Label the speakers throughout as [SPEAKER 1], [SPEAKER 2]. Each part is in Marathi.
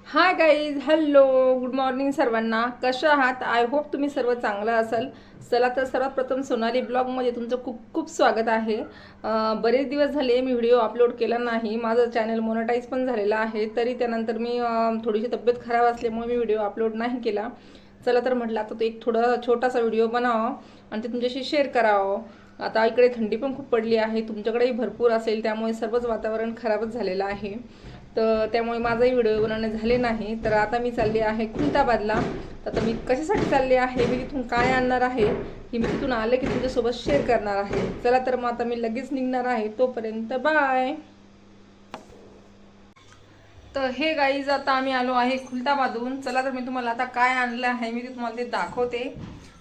[SPEAKER 1] Hi guys, hello, good morning सर्वांना. कशा आहात? आय होप तुम्ही सर्व चांगलं असाल. चला तर सर्वात प्रथम सोनाली ब्लॉगमध्ये तुमचं खूप खूप स्वागत आहे. बरेच दिवस झाले मी व्हिडिओ अपलोड केला नाही. माझं चॅनल मोनेटाईज पण झालेलं आहे, तरी त्यानंतर मी थोडीशी तब्येत खराब असल्यामुळे मी व्हिडिओ अपलोड नाही केला. चला तर म्हटलं आता तो एक थोडा छोटासा व्हिडिओ बनावा आणि ते तुमच्याशी शेअर करावं. आता इकडे थंडी पण खूप पडली आहे, तुमच्याकडेही भरपूर असेल, त्यामुळे सर्वच वातावरण खराबच झालेलं आहे. तर त्यामुळे माझाही व्हिडिओ बनवणे झाले नाही. तर आता मी चालली आहे खुलताबादला. आता मी कशासाठी चालली आहे, मी तिथून काय आणणार आहे, ही मी तिथून आले की तुमच्यासोबत शेअर करणार आहे. चला तर मग आता मी लगेच निघणार आहे. तोपर्यंत बाय. तर हे गाईज, आता आम्ही आलो आहे खुलताबादहून. चला तर मी तुम्हाला आता काय आणलं आहे मी तुम्हाला ते दाखवते.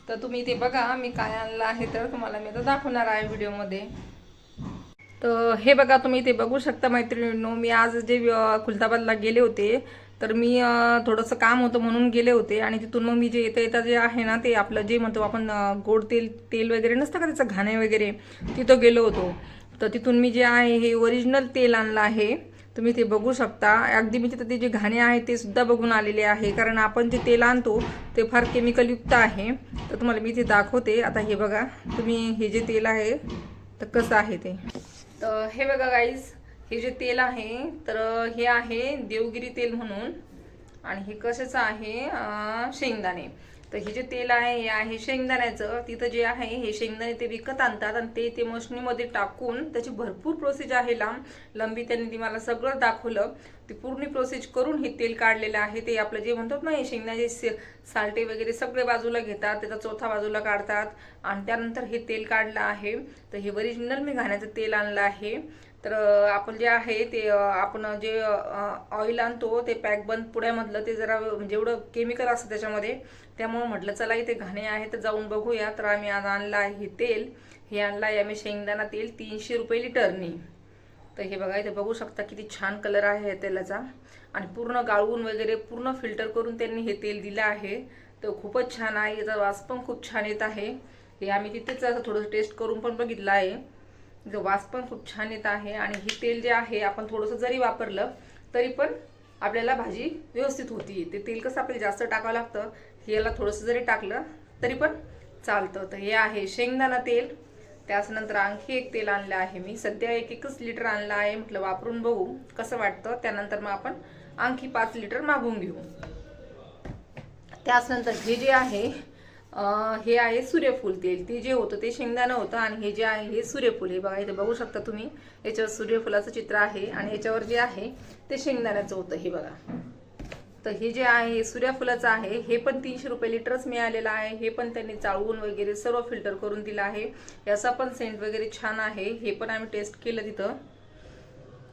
[SPEAKER 1] तर तुम्ही ते बघा मी काय आणलं आहे, तर तुम्हाला मी आता दाखवणार आहे व्हिडिओमध्ये. तर हे बघा, तुम्ही ते बघू शकता मैत्रिणींनो. मी आज जे खुलताबादला गेले होते, तर मी थोडंसं काम होतं म्हणून गेले होते. आणि तिथून मग मी जे येता येता जे आहे ना, ते आपलं जे म्हणतो आपण गोड तेल तेल वगैरे नसतं का त्याचं घाणे वगैरे, तिथं गेलो होतो. तर तिथून मी जे आहे हे ओरिजिनल तेल आणलं आहे. तुम्ही ते बघू शकता. अगदी मी तिथं ते जे घाणे आहे ते सुद्धा बघून आलेले आहे, कारण आपण जे तेल आणतो ते फार केमिकलयुक्त आहे. तर तुम्हाला मी ते दाखवते. आता हे बघा तुम्ही, हे जे तेल आहे तर कसं आहे ते. तर हे बघा गाईज, हे जे तेल आहे तर हे आहे देवगिरी तेल म्हणून. आणि हे कशाचं आहे, शेंगदाणे. तर हे जे तेल आहे हे आहे शेंगदाण्याचं. तिथं जे आहे हे शेंगदाणे ते विकत आणतात आणि ते ते मशनीमध्ये टाकून त्याची भरपूर प्रोसेस आहे, लंबी. त्यांनी ती मला सगळं दाखवलं. ती पूर्ण प्रोसेस करून हे तेल काढलेलं आहे. ते आपलं जे म्हणतात ना, हे शेंगदाण्याचे साल्टे वगैरे सगळे बाजूला घेतात, त्याचा चौथा बाजूला काढतात आणि त्यानंतर हे तेल काढलं आहे. तर हे ओरिजिनल मी घाण्याचं तेल आणलं आहे. तर आपण जे आहे ते आपण जे ऑइल आणतो ते पॅक बंद पुड्यामधलं, ते जरा म्हणजे एवढं केमिकल असतं त्याच्यामध्ये. त्यामुळे म्हटलं चला इथे घाणे आहे तर जाऊन बघूया. तर आम्ही आज आणलं आहे हे तेल. हे आणलं आहे आम्ही शेंगदाणा तेल 300 रुपये लिटरनी. तर हे बघा, इथे बघू शकता किती छान कलर आहे या तेलाचा. आणि पूर्ण गाळून वगैरे पूर्ण फिल्टर करून त्यांनी हे तेल दिलं आहे. तर खूपच छान आहे, याचा वास पण खूप छान येत आहे. हे आम्ही तिथेच असं थोडंसं टेस्ट करून पण बघितलं आहे. जो वास पण खूप छान येत आहे. आणि हे तेल जे आहे आपण थोडंसं जरी वापरलं तरी पण आपल्याला भाजी व्यवस्थित होती. ते तेल कसं आपल्याला जास्त टाकावं लागतं, हे याला थोडंसं जरी टाकलं तरी पण चालतं. तर हे आहे शेंगदाणा तेल. त्यानंतर आणखी एक तेल आणलं आहे मी. सध्या एकच लिटर आणलं आहे, म्हटलं वापरून बघू कसं वाटतं. त्यानंतर मग आपण आणखी 5 लिटर मागवून घेऊ. त्यानंतर हे जे आहे हे आहे सूर्यफूल तेल. ते जे होतं ते शेंगदाणं होतं आणि हे जे आहे हे सूर्यफूल. हे बघा, इथे बघू शकता तुम्ही, याच्यावर सूर्यफुलाचं चित्र आहे आणि याच्यावर जे आहे ते शेंगदाण्याचं होतं. हे बघा, तर हे जे आहे हे सूर्यफुलाचं आहे. हे पण 300 रुपये लिटरच मिळालेलं आहे. हे पण त्यांनी चाळवून वगैरे सर्व फिल्टर करून दिलं आहे. याचा पण सेंट वगैरे छान आहे. हे पण आम्ही टेस्ट केलं तिथं,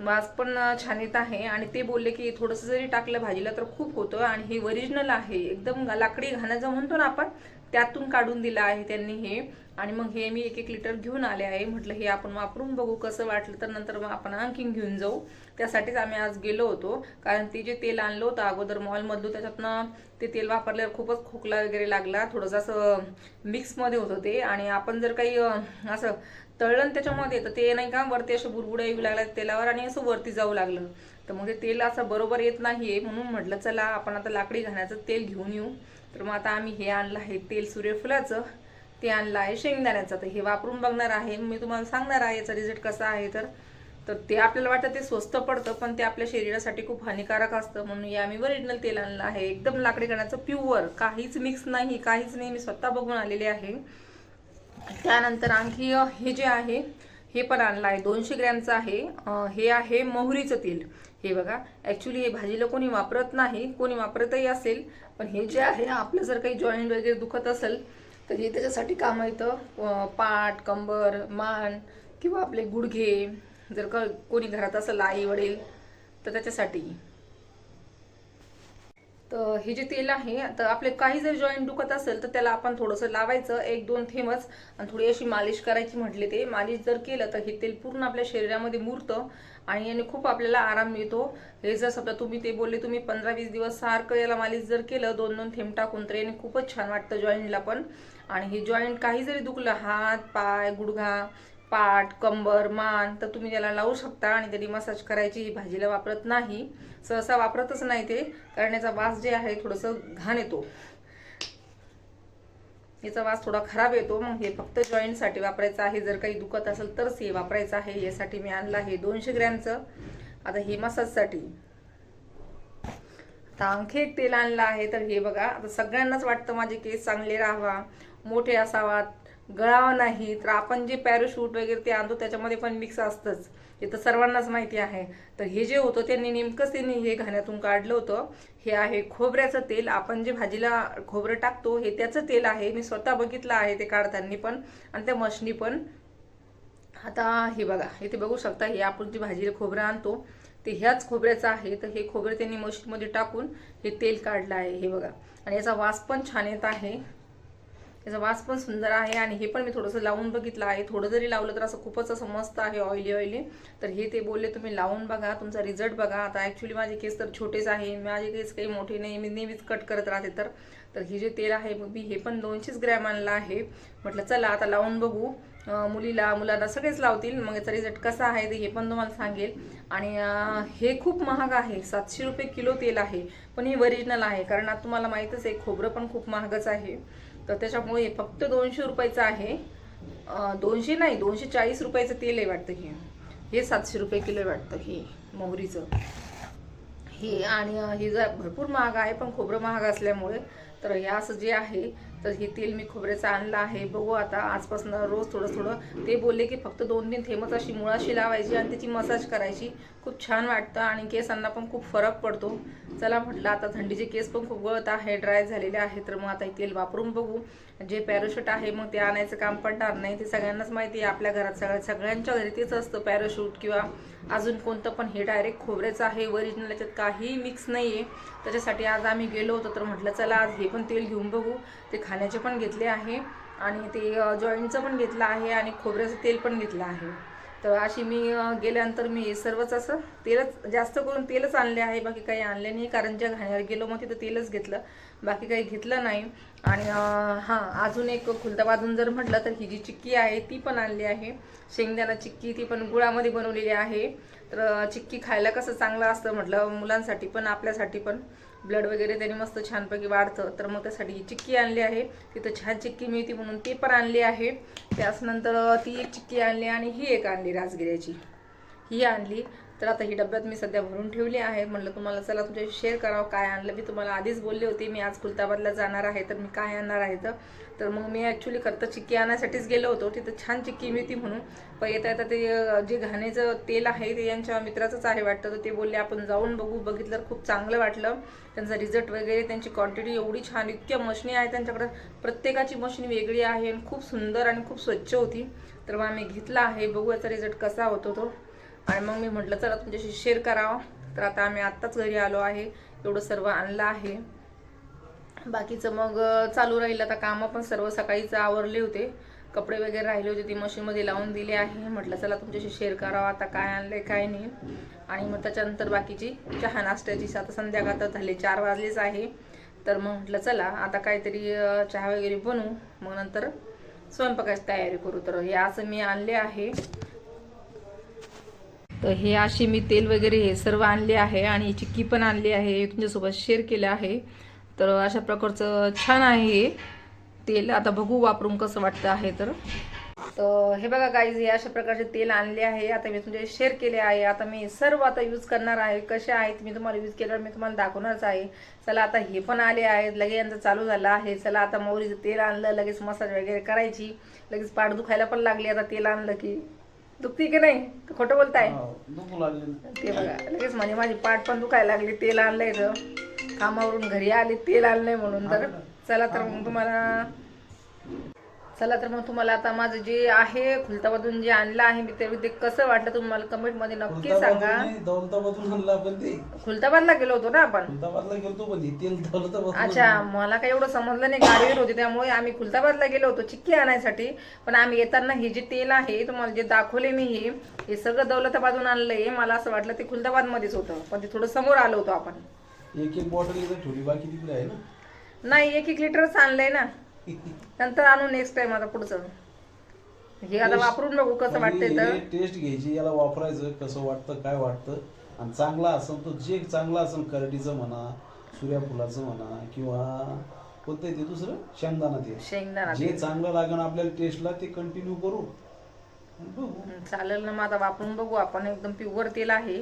[SPEAKER 1] वास पण छान येत आहे. आणि ते बोलले की थोडंसं जरी टाकलं भाजीला तर खूप होतं. आणि हे ओरिजिनल आहे, एकदम लाकडी घाण्याचं म्हणतो ना आपण, त्यातून काढून दिलं आहे त्यांनी हे. आणि मग हे मी 1-1 लिटर घेऊन आले आहे. म्हटलं हे आपण वापरून बघू कसं वाटलं, तर नंतर मग आपण आणखीन घेऊन जाऊ. त्यासाठीच आम्ही आज गेलो होतो. कारण ते जे तेल आणलं होतं अगोदर मॉलमधलं, त्याच्यातनं ते तेल वापरल्यावर खूपच खोकला वगैरे लागला. थोडंसं असं मिक्समध्ये होतं ते. आणि आपण जर काही असं तळण त्याच्यामध्ये, तर ते नाही का वरती अशा बुरबुड्या येऊ लागल्या तेलावर आणि असं वरती जाऊ लागलं. तर मग ते तेल असं बरोबर येत नाहीये. म्हणून म्हटलं चला आपण आता लाकडी घाण्याचं तेल घेऊन येऊ. तर मग आता आम्ही हे आणलं आहे तेल सूर्यफुलाचं. ते आणलं आहे शेंगदाण्याचं. तर हे वापरून बघणार आहे, मी तुम्हाला सांगणार आहे याचा रिझल्ट कसा आहे. तर ते आपल्याला वाटतं ते स्वस्त पडतं, पण ते आपल्या शरीरासाठी खूप हानिकारक असतं. म्हणून हे आम्ही ओरिजिनल तेल आणलं आहे, एकदम लाकडी घाण्याचं प्युअर, काहीच मिक्स नाही, काहीच नाही. मी स्वतः बघून आलेले आहे. त्यानंतर आणखी हे जे आहे हे पण आणलं आहे, 200 ग्रॅमचं आहे. हे आहे मोहरीचं तेल. हे बघा, ॲक्च्युली हे भाजीला कोणी वापरत नाही, कोणी वापरतही असेल, पण हे जे आहे आपलं जर काही जॉईंट वगैरे दुखत असेल तर हे त्याच्यासाठी काम येतं. पाठ, कंबर, मान किंवा आपले गुडघे, जर का कोणी घरात असेल आई वडील तर त्याच्यासाठी. तर हे जे तेल आहे, तर आपले काही जर जॉईंट दुखत असेल तर त्याला आपण थोडंसं लावायचं, 1-2 थेंबच, आणि थोडी अशी मालिश करायची. म्हटले ते मालिश जर केलं तर हे तेल पूर्ण आपल्या शरीरामध्ये मुरतं आणि याने खूप आपल्याला आराम मिळतो. हे जर समजा तुम्ही ते बोलले तुम्ही 15-20 दिवस सारखं याला मालिश जर केलं 2-2 थेंब टाकून, तर याने खूपच छान वाटतं जॉईंटला पण. आणि हे जॉईंट काही जरी दुखलं, हात पाय गुडघा पाठ, कंबर, मान, तर तुम्ही त्याला लावू शकता आणि त्याची मसाज करायची. ही भाजीला वापरत नाही, सहसा वापरतच नाही ते, कारण याचा वास जे आहे थोडंसं घाण येतो, याचा वास थोडा खराब येतो. मग हे फक्त जॉईंटसाठी वापरायचं आहे. जर काही दुखत असेल तरच हे वापरायचं आहे. यासाठी मी आणलं आहे 200 ग्रॅमचं. आता हे मसाजसाठी आता आणखी एक तेल आणलं आहे. तर हे बघा, आता सगळ्यांनाच वाटतं माझे केस चांगले राहावा, मोठे असावात, गळावा नाही. तर आपण जे पॅराशूट वगैरे ते आणतो त्याच्यामध्ये पण मिक्स असतंच, हे तर सर्वांनाच माहिती आहे. तर हे जे होतं त्यांनी हे घाण्यातून काढलं होतं. हे आहे खोबऱ्याचं तेल. आपण जे भाजीला खोबरं टाकतो हे त्याचं तेल आहे. मी स्वतः बघितलं आहे ते काढताना पण आणि त्या मशनी पण. आता हे बघा, इथे बघू शकता, हे आपण जी भाजीला खोबरं आणतो ते ह्याच खोबऱ्याचं आहे. तर हे खोबरं त्यांनी मशीनमध्ये टाकून हे तेल काढलं आहे. हे बघा, आणि याचा वास पण छान येत आहे, याचा वास पण सुंदर आहे. आणि हे पण मी थोडंसं लावून बघितलं आहे. थोडं जरी लावलं तर असं खूपच असं मस्त आहे, ऑइली. तर हे ते बोलले तुम्ही लावून बघा, तुमचा रिझल्ट बघा. आता ॲक्च्युली माझे केस तर छोटेच आहे, माझे केस काही मोठे नाही, मी नेहमीच कट करत राहते. तर हे जे तेल आहे मग मी हे पण 200 ग्रॅम आणलं आहे. म्हटलं चला आता लावून बघू, मुलांना सगळेच लावतील, मग याचा रिझल्ट कसा आहे ते हे पण तुम्हाला सांगेल. आणि हे खूप महाग आहे, 700 रुपये किलो तेल आहे, पण हे ओरिजिनल आहे. कारण आता तुम्हाला माहीतच आहे खोबरं पण खूप महागच आहे. तर त्याच्यामुळे हे फक्त 200 रुपयाचं आहे. 200 नाही, 240 रुपयाचं तेल आहे वाटतं. हे 700 रुपये किलो आहे वाटतं हे मोहरीचं हे. आणि हे जर भरपूर महाग आहे, पण खोबरं महाग असल्यामुळे तर हे असं जे आहे. तर हे तेल मी खोबऱ्याचं आणलं आहे. बघू आता आजपासून रोज थोडं. ते बोलले की फक्त 2-3 थेंबच अशी मुळाशी लावायची आणि त्याची मसाज करायची, खूप छान वाटतं आणि केसांना पण खूप फरक पडतो. चला म्हटलं, आता थंडीचे केस पण खूप गळत आहे, ड्राय झालेले आहे, तर मग आता हे तेल वापरून बघू. जे पॅराशूट आहे मग ते आणायचं काम पडणार नाही, ते सगळ्यांनाच माहिती आहे. आपल्या घरात सगळ्यांच्या घरी तेच असतं, पॅराशूट किंवा अजून कोणतं पण. हे डायरेक्ट खोबऱ्याचं आहे, ओरिजिनल, याच्यात काही मिक्स नाही आहे. त्याच्यासाठी आज आम्ही गेलो होतो, तर म्हटलं चला आज हे पण तेल घेऊन बघू. ते खाण्याचे पण घेतले आहे आणि ते जॉईंटचं पण घेतलं आहे आणि खोबऱ्याचं तेल पण घेतलं आहे. तर अशी मी गेल्यानंतर मी सर्वच असं तेलच, जास्त करून तेलच आणले आहे, बाकी काही आणले नाही. कारण ज्या घाण्यावर गेलो मग तिथं तेलच घेतलं, बाकी काही घेतलं नाही. आणि हां, अजून एक खुलताबादहून जर म्हटलं तर ही जी चिक्की आहे ती पण आणली आहे, शेंगदाणा चिक्की. ती पण गुळामध्ये बनवलेली आहे. तर चिक्की खायला कसं चांगलं असतं म्हटलं, मुलांसाठी पण आपल्यासाठी पण. ब्लड वगैरे त्याने मस्त छानपैकी वाढतं, तर मग त्यासाठी ही चिक्की आणली आहे. तिथं छान चिक्की मिळते म्हणून ती पण आणली आहे. त्याच्यानंतर ती एक चिक्की आणली आणि ही एक आणली राजगिऱ्याची, ही आणली. तर आता ही डब्यात मी सध्या भरून ठेवली आहे. म्हटलं तुम्हाला चला तुमच्याशी शेअर करावं काय आणलं. मी तुम्हाला आधीच बोलले होते मी आज खुलताबादला जाणार आहे, तर मी काय आणणार आहे. तर मग मी ॲक्च्युली खरं तर चिक्की आणण्यासाठीच गेलो होतो, तिथं छान चिक्की मिळती म्हणून. पण येता ते जे घाण्याचं तेल आहे ते यांच्या मित्राचंच आहे वाटतं, तर ते बोलले आपण जाऊन बघू. बघितलं खूप चांगलं वाटलं, त्यांचा रिझल्ट वगैरे, त्यांची क्वांटिटी एवढी छान, इतक्या मशनी आहे त्यांच्याकडं, प्रत्येकाची मशीन वेगळी आहे आणि खूप सुंदर आणि खूप स्वच्छ होती. तर मग आम्ही घेतला आहे, बघू याचा रिझल्ट कसा होतो तो. आणि मग मी म्हटलं चला तुमच्याशी शेअर करावं. तर आता आम्ही आत्ताच घरी आलो आहे, एवढं सर्व आणलं आहे. बाकीचं मग चालू राहील आता. कामं पण सर्व सकाळीच आवरले होते, कपडे वगैरे राहिले होते ती मशीनमध्ये लावून दिले आहे. म्हटलं चला तुमच्याशी शेअर करावं आता काय आणलंय काय नाही. आणि मग त्याच्यानंतर बाकीची चहा नाश्त्याची, आता संध्याकाळ तर झाले 4 वाजलेच आहे. तर मग म्हटलं चला आता काहीतरी चहा वगैरे बनवू, मग नंतर स्वयंपाकाची तयारी करू. तर हे असं मी आणले आहे. तर हे अशी मी तेल वगैरे हे सर्व आणले आहे आणि चिक्की पण आणली आहे, तुमच्यासोबत शेअर केलं आहे. तर अशा प्रकारचं छान आहे हे तेल. आता बघू वापरून कसं वाटतं आहे. तर हे बघा गाईज, हे अशा प्रकारचे तेल आणले आहे. आता मी तुमचे शेअर केले आहे. आता मी सर्व आता यूज करणार आहे. कसे आहेत मी तुम्हाला यूज केल्यावर मी तुम्हाला दाखवणारच आहे. चला आता हे पण आले आहेत, लगेच यांचं चालू झालं आहे. चला आता मोहरीचं तेल आणलं, लगेच मसाज वगैरे करायची. लगेच पाठ दुखायला पण लागली आता तेल आणलं की. दुखती की नाही, खोटं बोलताय? ते बघा लगेच म्हणजे माझी पाठ पण दुखायला लागली. तेल आणलंय तर कामावरून घरी आले, तेल आणलंय म्हणून. तर चला तर मग तुम्हाला आता माझं जे आहे खुलताबादून जे आणलं आहे मी, ते कसं वाटलं तुम्हाला कमेंट मध्ये नक्की सांगा. खुलताबादला गेलो होतो ना आपण. अच्छा, मला काही एवढं समजलं नाही, गाडीवर होती त्यामुळे. आम्ही खुलताबादला गेलो होतो चिक्की आणायसाठी, पण आम्ही येताना हे जे तेल आहे तुम्हाला जे दाखवले मी, हे सगळं दौलताबादून आणलंय. मला असं वाटलं ते खुलताबाद मध्येच होतं, पण ते थोडं समोर आलो होतो आपण.
[SPEAKER 2] एक बॉटल ठेवली, बाकी तिकडे आहे ना.
[SPEAKER 1] नाही, 1-1 लिटरच आणलंय ना, नंतर आणू नेक्स्ट टाइम आता पुढचं. हे आता वापरून बघू कसं वाटतंय तर
[SPEAKER 2] टेस्ट घ्यायची, याला वापरायचं कसं वाटतं काय वाटतं, आणि चांगला असेल तर जे चांगला असेल करडीचं म्हणा, सूर्यफुलाचं म्हणा, किंवा कोणतं ते दुसरं शेंगदाणा तेल,
[SPEAKER 1] शेंगदाणा
[SPEAKER 2] जे
[SPEAKER 1] तेल.
[SPEAKER 2] चांगलं लागेल आपल्याला टेस्टला ते कंटिन्यू करू आणि बघू.
[SPEAKER 1] चालेल ना, मग आता वापरून बघू आपण. एकदम प्युअर तेल आहे,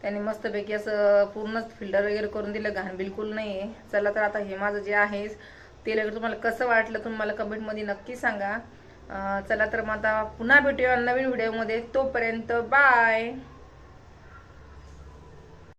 [SPEAKER 1] त्याने मस्तपैकी असं पूर्णच फिल्टर वगैरे करून दिलं, घाण बिलकुल नाही आहे. चला तर आता हे माझं जे आहे तेल वगैरे तुम्हाला कसं वाटलं तुम्ही मला कमेंटमध्ये नक्की सांगा. चला तर मग आता पुन्हा भेटूया नवीन व्हिडिओमध्ये. तोपर्यंत बाय.